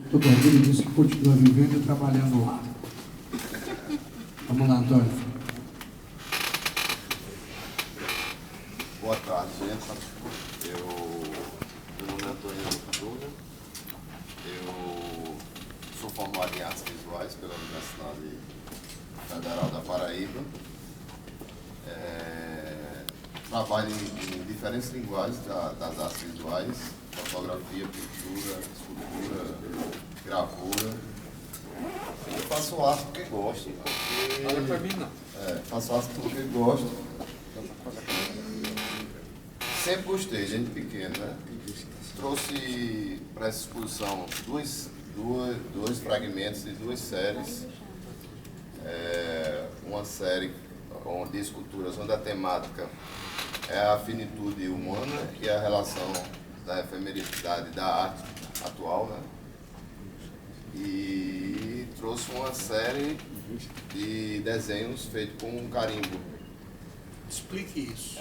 Todo orgulho disso que continua vivendo e trabalhando lá. Vamos lá, Antônio. Boa tarde, gente. Meu nome é Antônio Júnior. Eu sou formado em Artes Visuais pela Universidade Federal da Paraíba. Trabalho em diferentes linguagens das artes visuais: fotografia, pintura, escultura, gravura. Eu faço arte porque gosto. Olha pra mim, não. Faço arte porque gosto. Sempre gostei, desde pequeno, né? Trouxe para essa exposição dois fragmentos de duas séries. Uma série de esculturas onde a temática é a finitude humana e a relação da efemeridade da arte atual, né? E trouxe uma série de desenhos feitos com carimbo. Explique isso.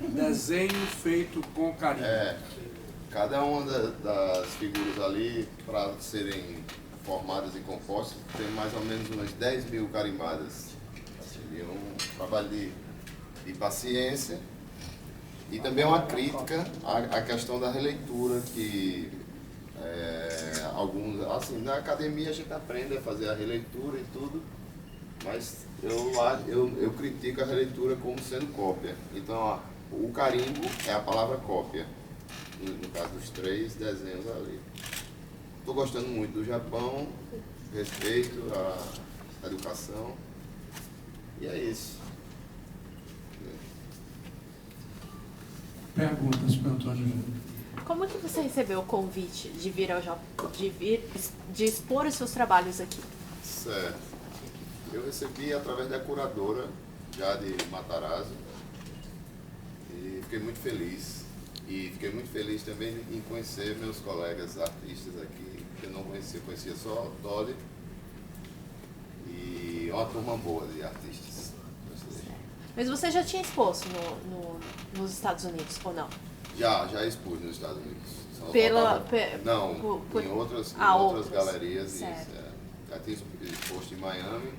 Desenho feito com carimbo. Cada uma das figuras ali, para serem formadas e compostas, tem mais ou menos umas 10 mil carimbadas. Seria um trabalho de paciência e também uma crítica à questão da releitura, que alguns, assim, na academia a gente aprende a fazer a releitura e tudo, mas eu critico a releitura como sendo cópia. Então, o carimbo é a palavra cópia, no caso dos 3 desenhos ali. Estou gostando muito do Japão, respeito à educação, e é isso. Perguntas para o Antônio Júnior. Como que você recebeu o convite de vir ao Japão, de expor os seus trabalhos aqui? Certo. Eu recebi através da curadora, já de Matarazzo, e fiquei muito feliz. E fiquei muito feliz também em conhecer meus colegas artistas aqui, que eu não conhecia só Dolly, e uma turma boa de artistas. Mas você já tinha exposto nos Estados Unidos, ou não? Já expus nos Estados Unidos. Não, em outras galerias. Certo. Já tinha exposto em Miami.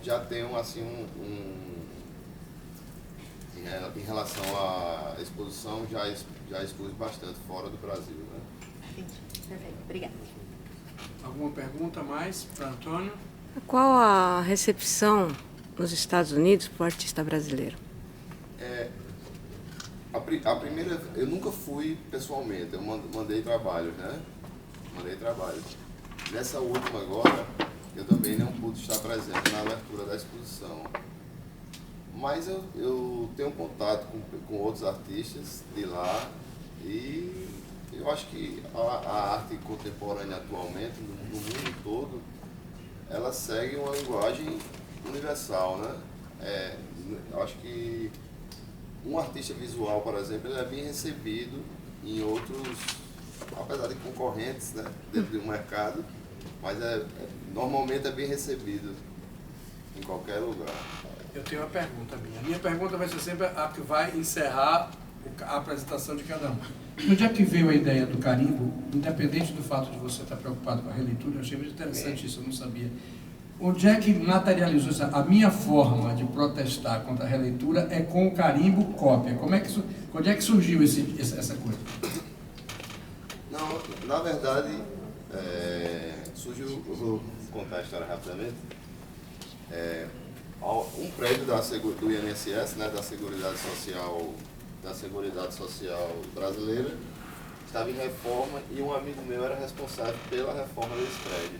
Já tenho assim em relação à exposição, já expus bastante fora do Brasil, né? Entendi. Perfeito. Obrigada. Alguma pergunta mais para Antônio? Qual a recepção nos Estados Unidos para o artista brasileiro? A primeira, eu nunca fui pessoalmente, eu mandei trabalhos, né? Mandei trabalhos. Nessa última agora, eu também não pude estar presente na abertura da exposição. Mas eu tenho contato com outros artistas de lá e eu acho que a arte contemporânea atualmente, no mundo todo, ela segue uma linguagem universal, né? Eu acho que um artista visual, por exemplo, ele é bem recebido em outros, apesar de concorrentes, né, dentro do mercado, mas normalmente é bem recebido em qualquer lugar. Eu tenho uma pergunta minha. A minha pergunta vai ser sempre a que vai encerrar a apresentação de cada um. Onde é que veio a ideia do carimbo, independente do fato de você estar preocupado com a releitura? Eu achei muito interessante isso, eu não sabia. Onde é que materializou isso? A minha forma de protestar contra a releitura é com o carimbo cópia. Onde é que surgiu essa coisa? Não, na verdade, surgiu, eu vou contar a história rapidamente. Um prédio do INSS, né, da Seguridade Social Brasileira, estava em reforma e um amigo meu era responsável pela reforma desse prédio.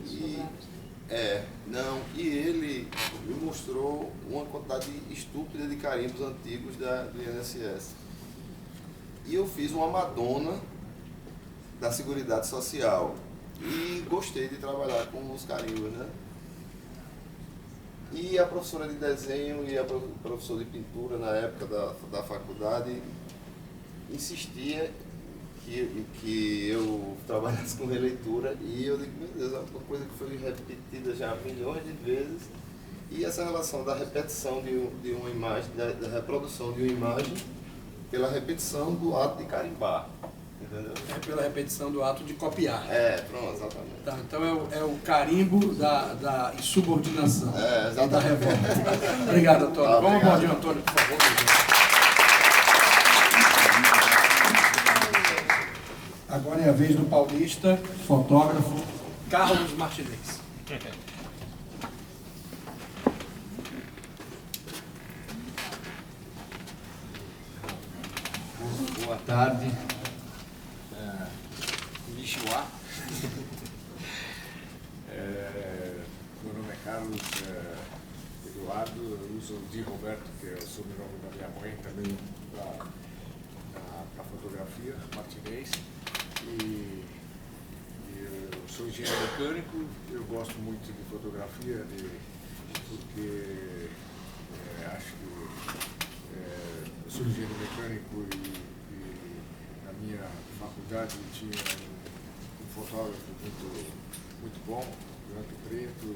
E ele me mostrou uma quantidade estúpida de carimbos antigos do INSS. E eu fiz uma Madonna da Seguridade Social e gostei de trabalhar com os carimbos, né? E a professora de desenho e a professora de pintura na época da faculdade insistia que eu trabalhasse com releitura, e eu digo, meu Deus, é uma coisa que foi repetida já milhões de vezes, e essa relação da repetição de uma imagem, da reprodução de uma imagem pela repetição do ato de carimbar. entendeu? É pela repetição do ato de copiar. Pronto, exatamente. Tá, então é o carimbo da insubordinação. Exatamente. E da revolta. Obrigado, Antônio. Vamos aplaudir o Antônio, por favor. Agora é a vez do paulista, fotógrafo, Carlos Martinez. Boa tarde. Konnichiwa. Meu nome é Carlos Eduardo, eu uso o Di Roberto, que é o sobrenome da minha mãe, também para fotografia, Martinez. E eu sou engenheiro mecânico, eu gosto muito de fotografia, porque acho que eu sou engenheiro mecânico e na minha faculdade tinha um fotógrafo muito bom, Branco Preto,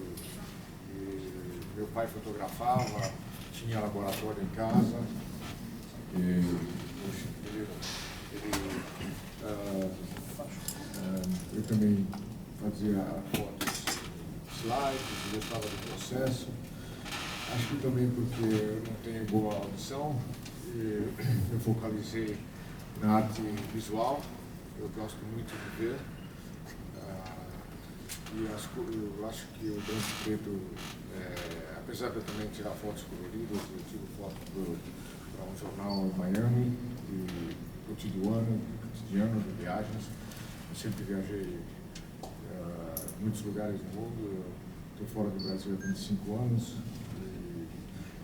e meu pai fotografava, tinha laboratório em casa, eu também fazia fotos, slides, gostava do processo. Acho que também porque eu não tenho boa audição, eu focalizei na arte visual, eu gosto muito de ver. E eu acho que o Branco Preto, apesar de eu também tirar fotos coloridas, eu tiro fotos para um jornal em Miami, cotidiano de viagens. Eu sempre viajei em muitos lugares do mundo. Estou fora do Brasil há 25 anos. E,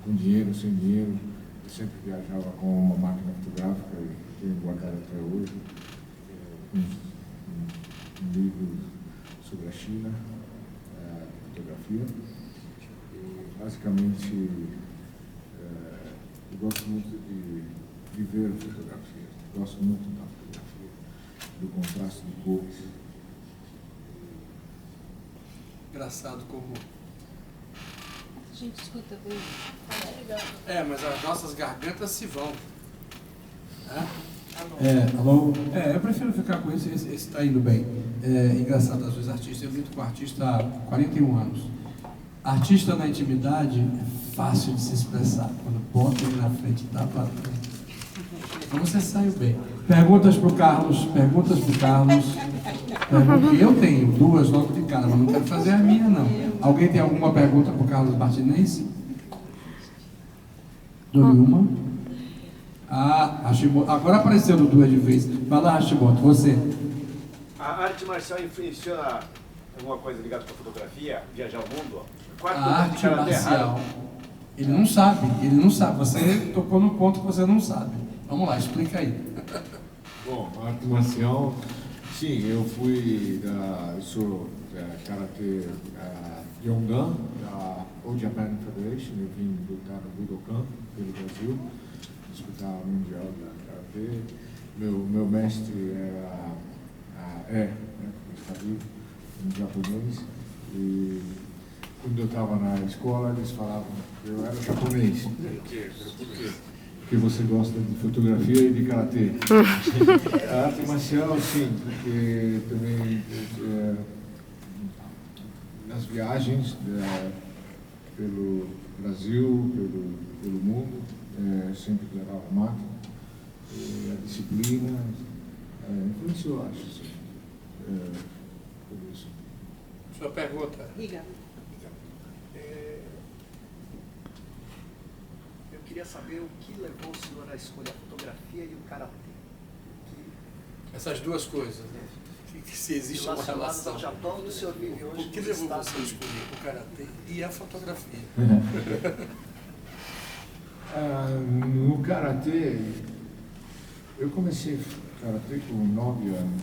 com dinheiro, sem dinheiro, eu sempre viajava com uma máquina fotográfica e tenho guardado até hoje. Um livro sobre a China, fotografia. E, basicamente, eu gosto muito de ver fotografia. Gosto muito da fotografia, do contraste de cores. Engraçado como... A gente escuta bem. Mas as nossas gargantas se vão. Alô? Eu prefiro ficar com esse está indo bem. Engraçado, às vezes, artista. Eu lido com artista há 41 anos. Artista na intimidade é fácil de se expressar. Quando bota ele na frente, dá para frente. Então você saiu bem. Perguntas para o Carlos. Eu tenho duas logo de cara, mas não quero fazer a minha, não. Alguém tem alguma pergunta para o Carlos Martinez? Dou-lhe uma. Hashimoto. Agora apareceu no duas de vez. Vai lá, Hashimoto, você. A arte marcial influencia alguma coisa ligada com a fotografia? Viajar ao mundo? A arte marcial. Ele não sabe. Você tocou no ponto que você não sabe. Vamos lá, explica aí. Bom, a arte marcial, sim, eu sou Karatê Yongan, da All Japan Federation. Eu vim lutar no Budokan pelo Brasil, disputar a Mundial da Karatê. Meu mestre está vivo, um japonês. E quando eu estava na escola, eles falavam que eu era japonês. Por quê? Porque você gosta de fotografia e de karatê. A arte marcial, sim, porque também nas viagens pelo Brasil, pelo mundo, sempre levava máquina, a disciplina, influenciou, acho, sim, por isso. Sua pergunta. Liga. Eu queria saber o que levou o senhor a escolher a fotografia e o karatê. Essas duas coisas, né? Que se existe uma Relacionadas relação. ao Japão, que o senhor vive hoje. O que levou você a escolher o karatê e a fotografia? No karatê, eu comecei karatê com 9 anos.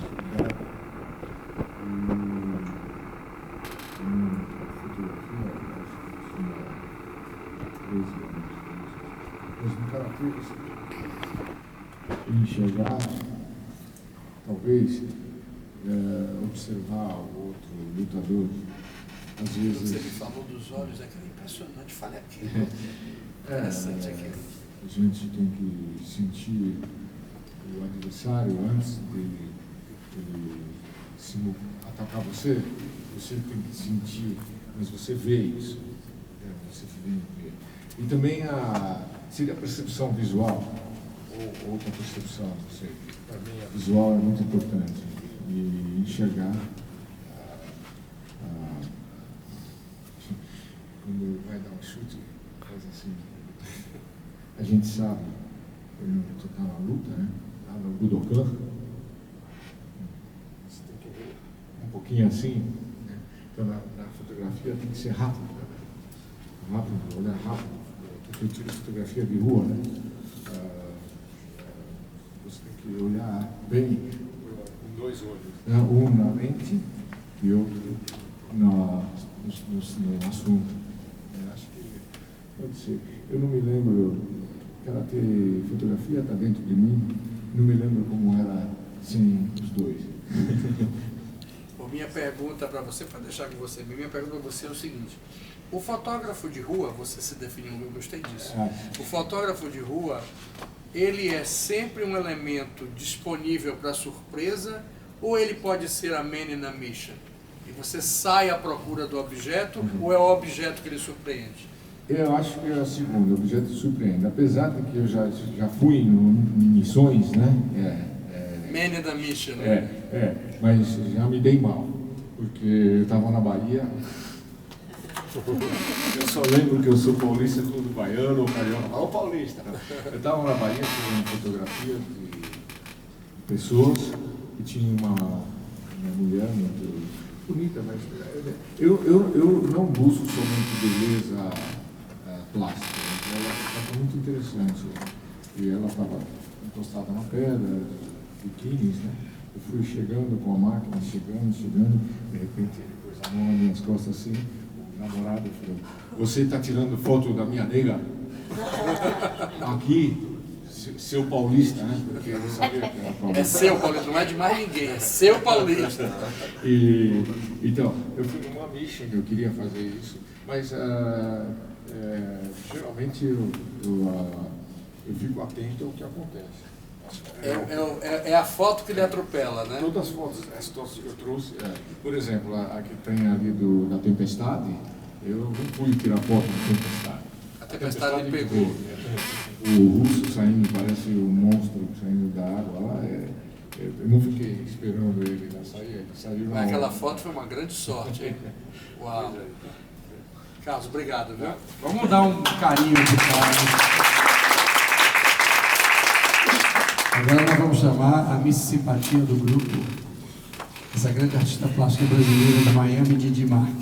Fotografia, acho que tinha 13 anos. Mas no karatê, enxergar, talvez, observar o outro lutador, às vezes... Você me falou dos olhos, aquilo é impressionante, fale aquilo. Interessante aquilo. A gente tem que sentir o adversário antes de ele atacar você, você tem que sentir, mas você vê isso. Você vê. E também seria a percepção visual, ou outra percepção, não sei. Para mim, a visual é muito importante. E enxergar. Quando vai dar um chute, faz assim. A gente sabe, você está na luta, né? Lá no Budokan. Você tem que ver um pouquinho assim. Né? Então, na fotografia tem que ser rápido. Né? Rápido, olhar rápido. Porque eu tiro fotografia de rua, né? Você tem que olhar bem, com dois olhos. Né? Um na lente e outro no assunto. Acho que pode ser. Eu não me lembro, karatê fotografia está dentro de mim, não me lembro como era sem os dois. Minha pergunta para você, para deixar com você, minha pergunta para você é o seguinte: o fotógrafo de rua, você se definiu, eu gostei disso. O fotógrafo de rua, ele é sempre um elemento disponível para surpresa, ou ele pode ser a man in a mission? E você sai à procura do objeto, ou é o objeto que ele surpreende? Eu acho que é a segunda, o objeto surpreende. Apesar de que eu já fui em missões, né? Man in a mission, né? Mas já me dei mal, porque eu estava na Bahia. Eu só lembro que eu sou paulista, tudo baiano ou carioca, ou paulista. Né? Eu estava na Bahia tirando fotografia de pessoas e tinha uma mulher muito bonita, mas eu não busco somente beleza plástica. Ela estava muito interessante e ela estava encostada na pedra, biquínis, né? Eu fui chegando com a máquina, chegando, de repente ele pôs a mão nas minhas costas assim, o namorado falou: "Você está tirando foto da minha nega?" Aqui, seu paulista, né? Porque eu não sabia que era paulista. É seu paulista, não é de mais ninguém, é seu paulista. Então, eu fui numa mission, eu queria fazer isso, mas geralmente eu fico atento ao que acontece. É a foto que lhe atropela, né? Todas as fotos, as fotos que eu trouxe, por exemplo, a que tem ali da tempestade, eu não fui tirar foto da tempestade. A tempestade me pegou. O russo saindo, parece um monstro saindo da água lá, eu não fiquei esperando ele sair, ele saiu. Mas aquela foto foi uma grande sorte, hein? Uau! Carlos, obrigado, viu? Vamos dar um carinho pro Carlos. Agora nós vamos chamar a Miss Simpatia do grupo, essa grande artista plástica brasileira da Miami, Didi Mark.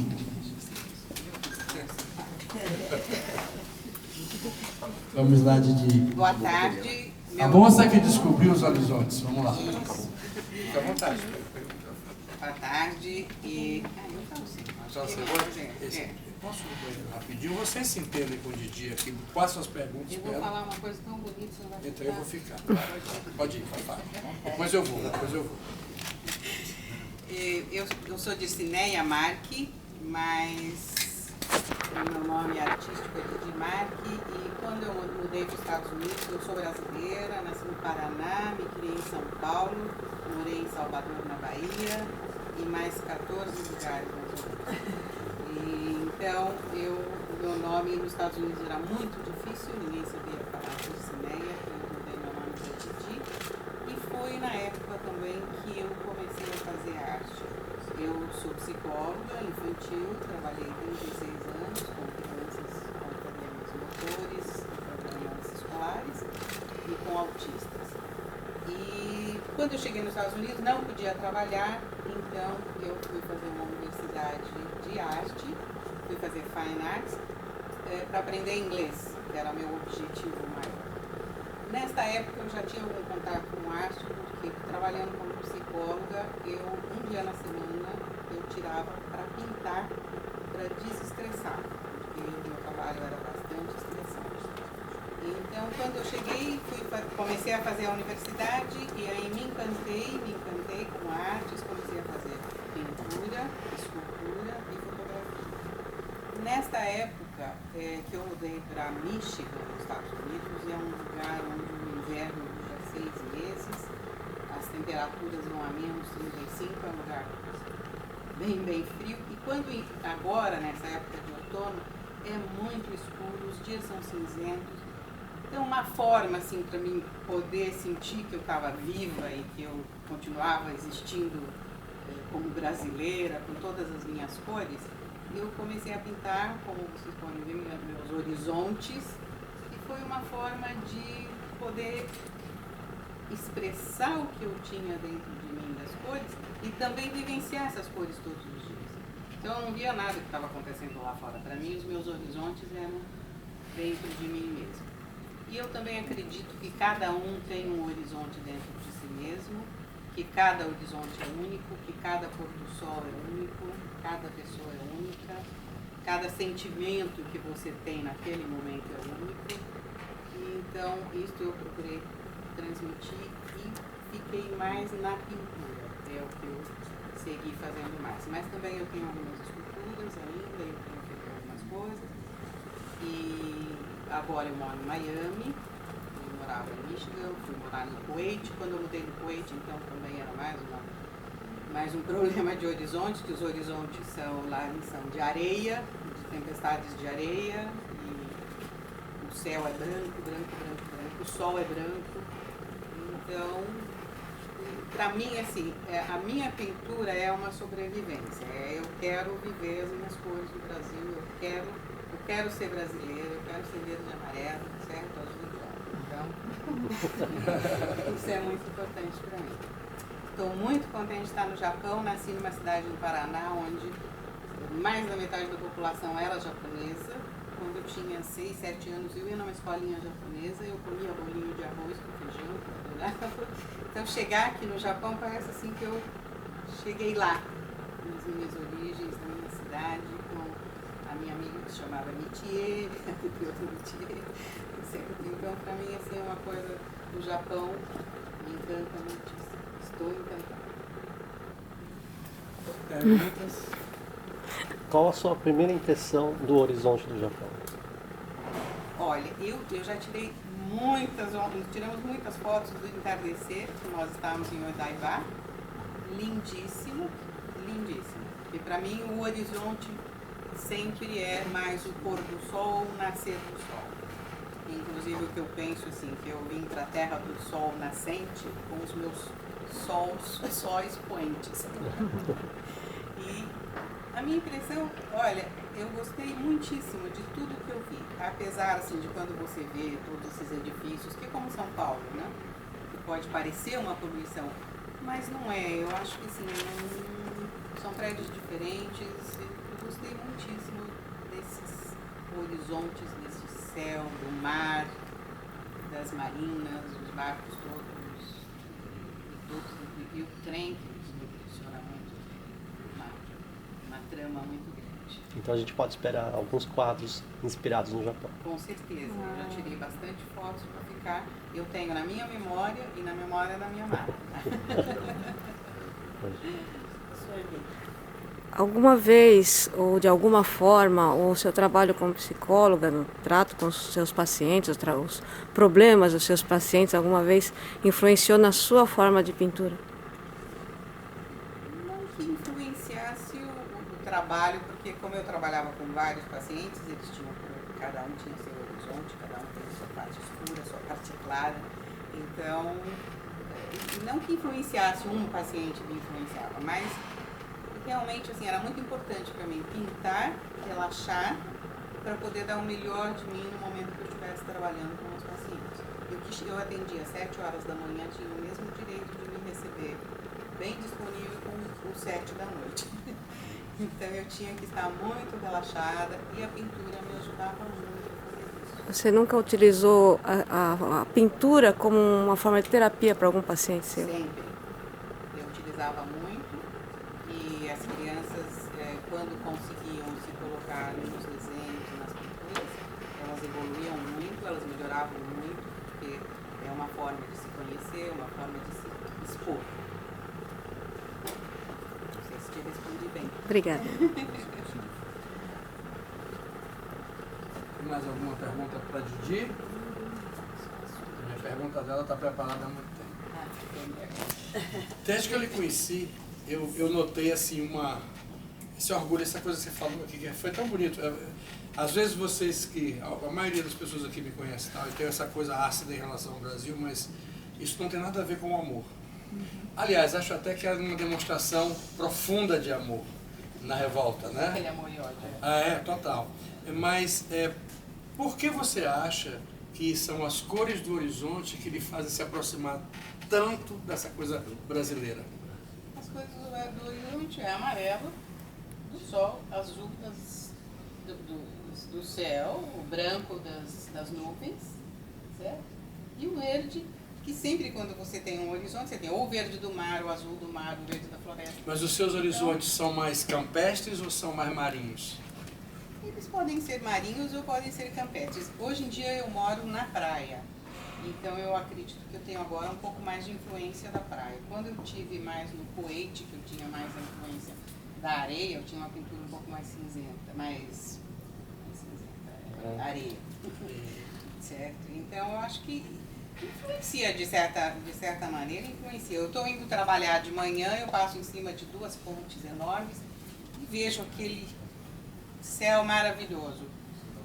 Vamos lá, Didi. Boa tarde. A moça que descobriu os horizontes. Vamos lá. Fica à vontade. Boa tarde. Posso ir no banheiro rapidinho? Vocês se entendem com o Didi aqui? Quais são as perguntas? Eu vou falar uma coisa tão bonita, você não vai ficar. Então eu vou ficar. Pode ir, papai. Depois eu vou. Eu sou de Cineia Marque, mas o meu nome artístico é Didi Marque, e quando eu mudei para os Estados Unidos, eu sou brasileira, nasci no Paraná, me criei em São Paulo, morei em Salvador, na Bahia, e mais 14 lugares mais ou menos. Então, o meu nome nos Estados Unidos era muito difícil, ninguém sabia falar de Cineia, eu mudei meu nome para Didi. E foi na época também que eu comecei a fazer arte. Eu sou psicóloga infantil, trabalhei 36 anos com crianças com problemas motores, problemas escolares e com autistas. E quando eu cheguei nos Estados Unidos não podia trabalhar, então eu fui fazer uma universidade de arte, fui fazer Fine Arts para aprender inglês, que era meu objetivo maior. Nesta época eu já tinha algum contato com arte, porque trabalhando como psicóloga, um dia na semana eu tirava para pintar, para desestressar, porque o meu trabalho era bastante estressante. Então, quando eu cheguei, comecei a fazer a universidade e aí me encantei com artes, comecei a fazer pintura, escultura e fotografia. Nesta época que eu mudei para Michigan, nos Estados Unidos, é um lugar onde o inverno dura 6 meses, as temperaturas vão a menos 35, é um lugar bem frio. E quando agora, nessa época de outono, é muito escuro, os dias são cinzentos. Então, uma forma, assim, para mim poder sentir que eu estava viva e que eu continuava existindo como brasileira, com todas as minhas cores, eu comecei a pintar, como vocês podem ver, meus horizontes, e foi uma forma de poder expressar o que eu tinha dentro de mim das cores e também vivenciar essas cores todos os dias. Então, eu não via nada que estava acontecendo lá fora. Para mim, os meus horizontes eram dentro de mim mesmo. E eu também acredito que cada um tem um horizonte dentro de si mesmo, que cada horizonte é único, que cada pôr do sol é único, cada pessoa é única, cada sentimento que você tem naquele momento é único. E então, isso eu procurei transmitir e fiquei mais na pintura, é o que eu segui fazendo mais. Mas também eu tenho algumas esculturas ainda, eu tenho feito algumas coisas. E agora eu moro em Miami, eu morava em Michigan, fui morar no Kuwait. Quando eu mudei no Kuwait, então também era mais um problema de horizontes, que os horizontes lá são de areia, de tempestades de areia, e o céu é branco, o sol é branco. Então, para mim, assim, a minha pintura é uma sobrevivência. Eu quero viver as minhas cores do Brasil, eu quero ser brasileira, eu quero ser verde e amarelo, certo? Azul e branco. Então, isso é muito importante para mim. Estou muito contente de estar no Japão. Nasci numa cidade no Paraná, onde mais da metade da população era japonesa. Quando eu tinha 6, 7 anos, eu ia numa escolinha japonesa, eu comia bolinho de arroz com feijão, que eu adorava. Então, chegar aqui no Japão parece assim que eu cheguei lá, nas minhas origens, na minha cidade, com a minha amiga que se chamava Mitie, então, para mim, assim, é uma coisa do Japão, me encanta muitíssimo. Estou encantada. Perguntas? Qual a sua primeira impressão do horizonte do Japão? Olha, eu já tirei tiramos muitas fotos do entardecer, que nós estávamos em Odaiba. Lindíssimo, lindíssimo. E para mim o horizonte sempre é mais o pôr do sol, o nascer do sol. Inclusive o que eu penso assim, que eu vim para a terra do sol nascente com os meus sóis poentes. E a minha impressão, olha, eu gostei muitíssimo de tudo que eu vi. Apesar assim, de quando você vê todos esses edifícios, que como São Paulo, né? Que pode parecer uma poluição, mas não é. Eu acho que assim, são prédios diferentes. Eu gostei muitíssimo desses horizontes, desse céu, do mar, das marinas, os barcos todos, e o trem que nos impressiona muito, uma trama muito grande. Então a gente pode esperar alguns quadros inspirados no Japão. Com certeza, eu já tirei bastante fotos para ficar. Eu tenho na minha memória e na memória da minha máquina. Alguma vez, ou de alguma forma, o seu trabalho como psicóloga, no trato com os seus pacientes, os problemas dos seus pacientes, alguma vez influenciou na sua forma de pintura? Não que influenciasse o trabalho, porque como eu trabalhava com vários pacientes, eles tinham, cada um tinha seu horizonte, cada um tinha sua parte escura, sua parte clara. Então, não que influenciasse um paciente me influenciava, mas realmente assim, era muito importante para mim pintar, relaxar, para poder dar o melhor de mim no momento que eu estivesse trabalhando com os pacientes. Eu atendia às 7 horas da manhã, tinha o mesmo direito de me receber bem disponível com os 7 da noite. Então eu tinha que estar muito relaxada e a pintura me ajudava muito a fazer isso. Você nunca utilizou a pintura como uma forma de terapia para algum paciente seu? Sempre. Eu utilizava muito. E as crianças, quando conseguiam se colocar nos desenhos e nas pinturas, elas evoluíam muito, elas melhoravam muito, porque é uma forma de se conhecer, uma forma de se expor. Não sei se te respondi bem. Obrigada. Mais alguma pergunta para a Didi? A minha pergunta dela está preparada há muito tempo. Desde que eu lhe conheci, eu notei assim esse orgulho, essa coisa que você falou aqui, que foi tão bonito. Às vezes vocês a maioria das pessoas aqui me conhece, tá? Eu tenho essa coisa ácida em relação ao Brasil, mas isso não tem nada a ver com o amor. Aliás, acho até que é uma demonstração profunda de amor na revolta, né? Aquele amor e ódio. Total. Mas por que você acha que são as cores do horizonte que lhe fazem se aproximar tanto dessa coisa brasileira? As coisas do horizonte é amarelo, do sol, azul do céu, o branco das nuvens, certo? E o verde, que sempre quando você tem um horizonte, você tem ou o verde do mar, o azul do mar, o verde da floresta. Mas os seus horizontes são mais campestres ou são mais marinhos? Eles podem ser marinhos ou podem ser campestres. Hoje em dia eu moro na praia, então eu acredito que eu tenho agora um pouco mais de influência da praia. Quando eu tive mais no Kuwait, que eu tinha mais a influência da areia, eu tinha uma pintura um pouco mais cinzenta, areia, certo? Então eu acho que influencia de certa maneira, influencia. Eu estou indo trabalhar de manhã, eu passo em cima de duas pontes enormes e vejo aquele céu maravilhoso.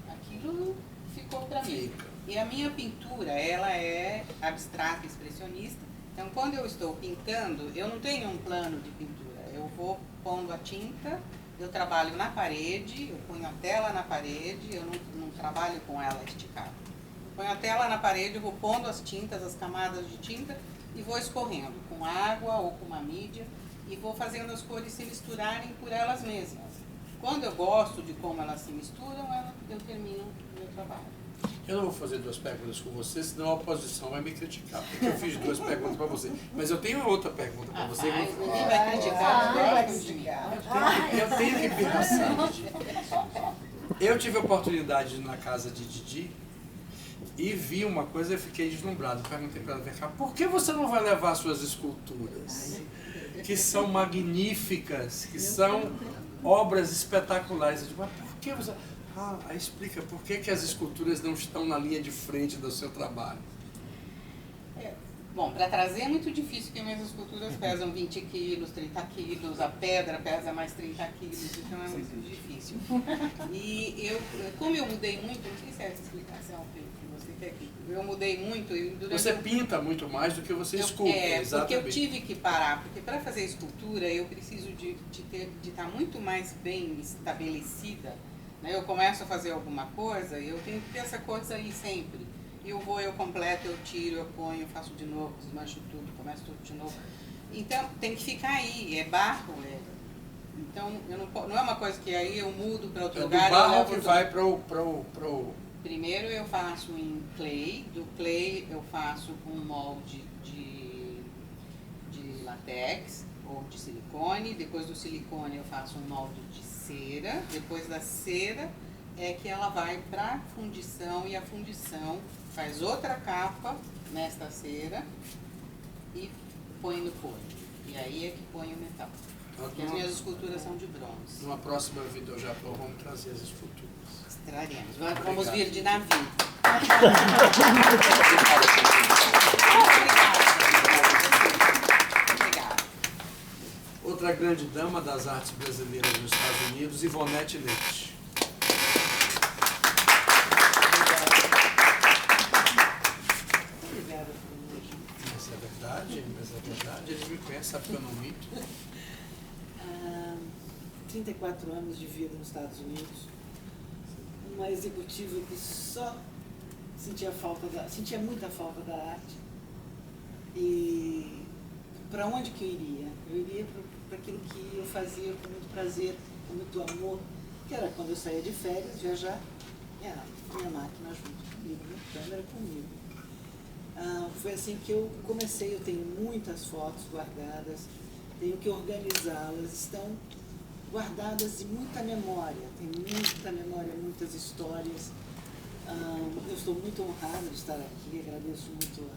Aquilo ficou para mim. E a minha pintura, ela é abstrata, expressionista. Então, quando eu estou pintando, eu não tenho um plano de pintura. Eu vou pondo a tinta, eu trabalho na parede, eu ponho a tela na parede, eu não trabalho com ela esticada. Eu ponho a tela na parede, eu vou pondo as tintas, as camadas de tinta e vou escorrendo com água ou com uma mídia e vou fazendo as cores se misturarem por elas mesmas. Quando eu gosto de como elas se misturam, eu termino o meu trabalho. Eu não vou fazer duas perguntas com você, senão a oposição vai me criticar, porque eu fiz duas perguntas para você. Mas eu tenho outra pergunta para você. Ninguém vai criticar, eu tenho que pirraçar. Eu tive a oportunidade de ir na casa de Didi e vi uma coisa e fiquei deslumbrado. Perguntei para ela, vem cá, por que você não vai levar suas esculturas? Que são magníficas, que são obras espetaculares. Eu digo, mas por que você... aí explica por que as esculturas não estão na linha de frente do seu trabalho. Bom, para trazer é muito difícil, porque minhas esculturas pesam 20 quilos, 30 quilos, a pedra pesa mais 30 quilos, então é muito difícil. E como eu mudei muito, não sei se é essa explicação que você quer aqui, eu mudei muito. Você pinta muito mais do que você esculpe, exatamente. Porque eu tive que parar, porque para fazer escultura eu preciso de estar muito mais bem estabelecida. Eu começo a fazer alguma coisa e eu tenho que ter essa coisa aí sempre. Eu completo, eu tiro, eu ponho, eu faço de novo, desmancho tudo, começo tudo de novo. Então tem que ficar aí, é barro. Então não é uma coisa que aí eu mudo para outro lugar. Do barro que vai para o... Primeiro eu faço em clay, do clay eu faço com um molde de latex ou de silicone, depois do silicone eu faço um molde de cera, depois da cera é que ela vai para fundição e a fundição faz outra capa nesta cera e põe no forno. E aí é que põe o metal. Porque as minhas esculturas são de bronze. Numa próxima vida ao Japão vamos trazer as esculturas. Traremos. Vamos vir de navio. Obrigada. Outra grande dama das artes brasileiras nos Estados Unidos, Ivonete Leite. Obrigada por hoje. Mas é verdade, eles me conhecem, sabem que eu não minto. 34 anos de vida nos Estados Unidos, uma executiva que só sentia muita falta da arte. E para onde que eu iria? Eu iria para aquilo que eu fazia com muito prazer, com muito amor, que era quando eu saía de férias, viajar, e a minha máquina junto comigo, minha câmera comigo. Foi assim que eu comecei. Eu tenho muitas fotos guardadas, tenho que organizá-las, estão guardadas de muita memória, tem muita memória, muitas histórias. Eu estou muito honrada de estar aqui, agradeço muito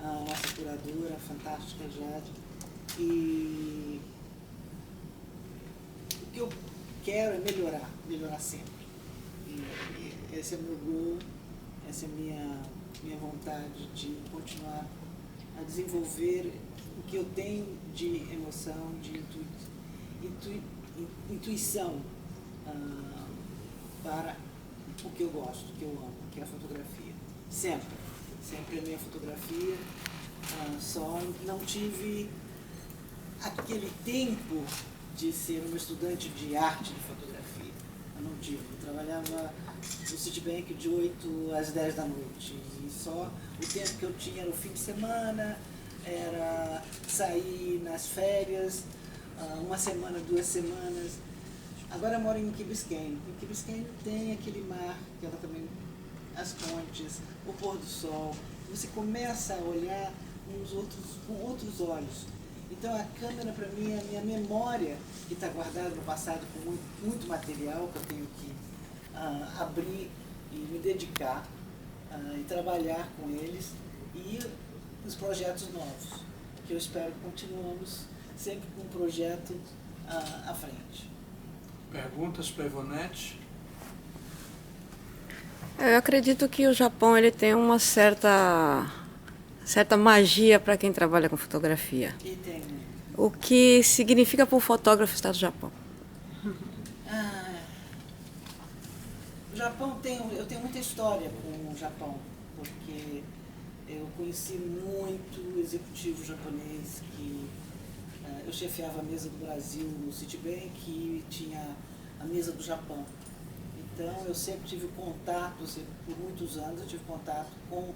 a nossa curadora, a fantástica Jade. E o que eu quero é melhorar sempre. E esse é o meu gol, essa é a minha vontade de continuar a desenvolver o que eu tenho de emoção, de intuição para o que eu gosto, o que eu amo, que é a fotografia. Sempre a minha fotografia, só não tive aquele tempo de ser uma estudante de arte de fotografia. Eu não tive. Eu trabalhava no Citibank de 8 às 10 da noite. E só o tempo que eu tinha era o fim de semana, era sair nas férias, uma semana, 2 semanas. Agora eu moro em Key Biscayne. Em Key Biscayne tem aquele mar, que ela também, as pontes, o pôr do sol. Você começa a olhar uns outros com outros olhos. Então a câmera para mim é a minha memória, que está guardada no passado com muito material que eu tenho que abrir e me dedicar e trabalhar com eles, e os projetos novos, que eu espero que continuamos sempre com um projeto à frente. Perguntas para a Ivonete? Eu acredito que o Japão ele tem uma certa magia para quem trabalha com fotografia. E tem. O que significa para o fotógrafo estar no Japão? O Japão eu tenho muita história com o Japão, porque eu conheci muito executivo japonês que eu chefiava a mesa do Brasil no Citibank e tinha a mesa do Japão. Então eu sempre tive contato, por muitos anos eu tive contato com o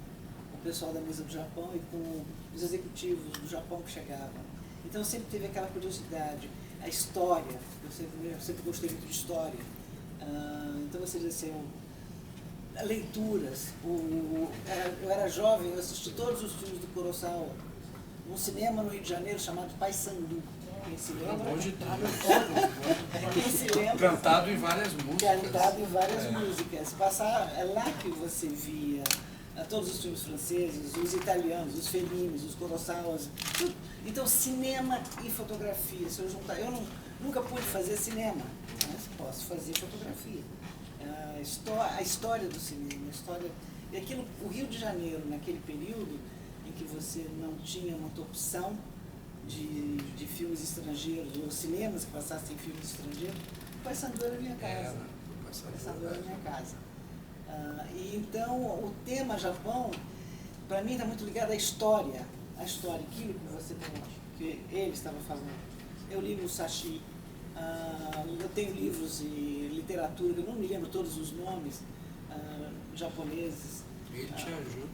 pessoal da mesa do Japão e com os executivos do Japão que chegavam. Então eu sempre tive aquela curiosidade, a história, eu sempre gostei muito de história. Então, ou seja, assim, leituras. Eu era jovem, eu assisti todos os filmes do Kurosawa, num cinema no Rio de Janeiro chamado Paysandu. Quem se lembra? Quem se lembra? Cantado em várias músicas. Cantado em várias músicas. É lá que você via todos os filmes franceses, os italianos, os Fellinis, os Kurosawas. Então, cinema e fotografia. Se eu juntar, nunca pude fazer cinema, mas posso fazer fotografia. A história do cinema, e aquilo, o Rio de Janeiro, naquele período em que você não tinha muita opção de filmes estrangeiros, ou cinemas que passassem filmes estrangeiros, Paysandu era a minha casa. Paysandu era a minha casa. E então, o tema Japão, para mim, está muito ligado à história. Aquilo que você tem, que ele estava falando. Eu li Musashi, eu tenho livros de literatura, eu não me lembro todos os nomes japoneses. Ele te ajuda.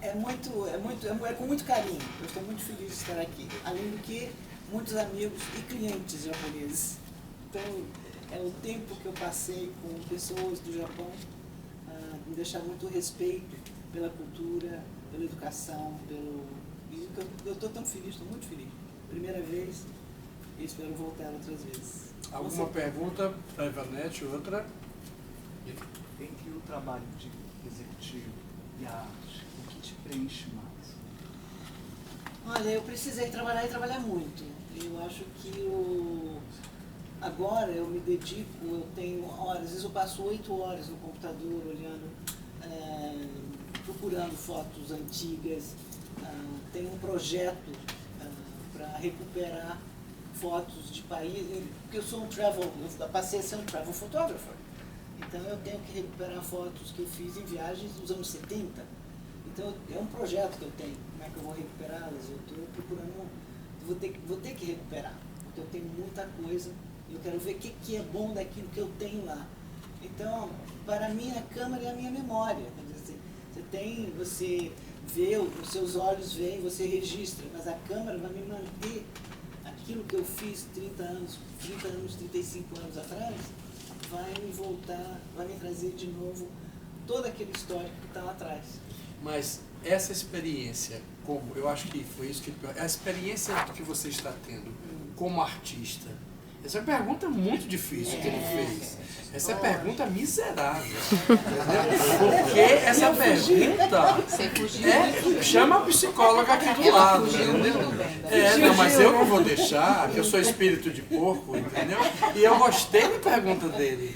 É com muito carinho. Eu estou muito feliz de estar aqui. Além do que, muitos amigos e clientes japoneses. Então, é o tempo que eu passei com pessoas do Japão, me deixar muito respeito pela cultura, pela educação, E eu estou tão feliz, estou muito feliz. Primeira vez e espero voltar outras vezes. Alguma pergunta para a Ivonete, outra? Entre o trabalho de executivo e a arte, o que te preenche mais? Olha, eu precisei trabalhar e trabalhar muito. Eu acho que agora eu me dedico, eu tenho horas, às vezes eu passo 8 horas no computador olhando, procurando fotos antigas. Tenho um projeto para recuperar fotos de países, porque eu passei a ser um travel photographer. Então eu tenho que recuperar fotos que eu fiz em viagens dos anos 70. Então é um projeto que eu tenho. Como é que eu vou recuperá-las? Eu estou procurando, vou ter que recuperar, porque eu tenho muita coisa e eu quero ver o que é bom daquilo que eu tenho lá. Então, para mim, a câmera é a minha memória. Quer dizer, você vê, os seus olhos veem, você registra, mas a câmera vai me manter aquilo que eu fiz 35 anos atrás, vai me voltar, vai me trazer de novo todo aquele histórico que está lá atrás. Mas essa experiência, eu acho que foi isso que ele perguntou, a experiência que você está tendo como artista, essa é uma pergunta muito difícil que ele fez. Essa é pergunta miserável. Porque essa pergunta chama a psicóloga aqui do lado, entendeu? Não, mas eu não vou deixar, que eu sou espírito de porco, entendeu? E eu gostei da pergunta dele.